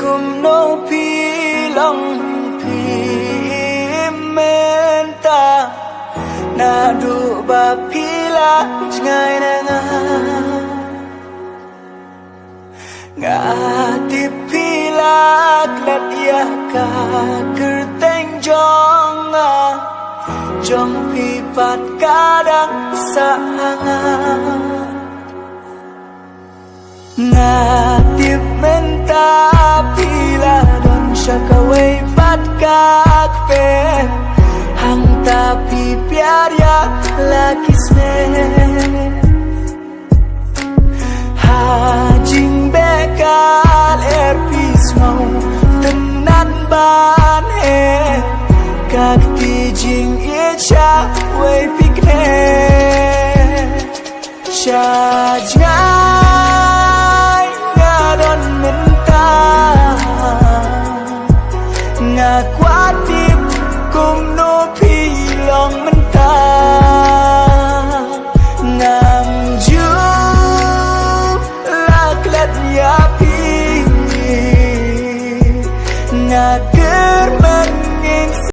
kum no pi long pi menta na du ba pila ngai na nga ti pila klat ya ka kerteng jong pi pat kadang sanga nga ti menta pila don syakawai pat kakpe hang tapi piarya lakisne hajing bekal erpis mau tenan ban kak tijing icha wai pikne syajngai ngadon menta nga kuatip kum no pilong menta ngam ju laklat ya pi nga kermen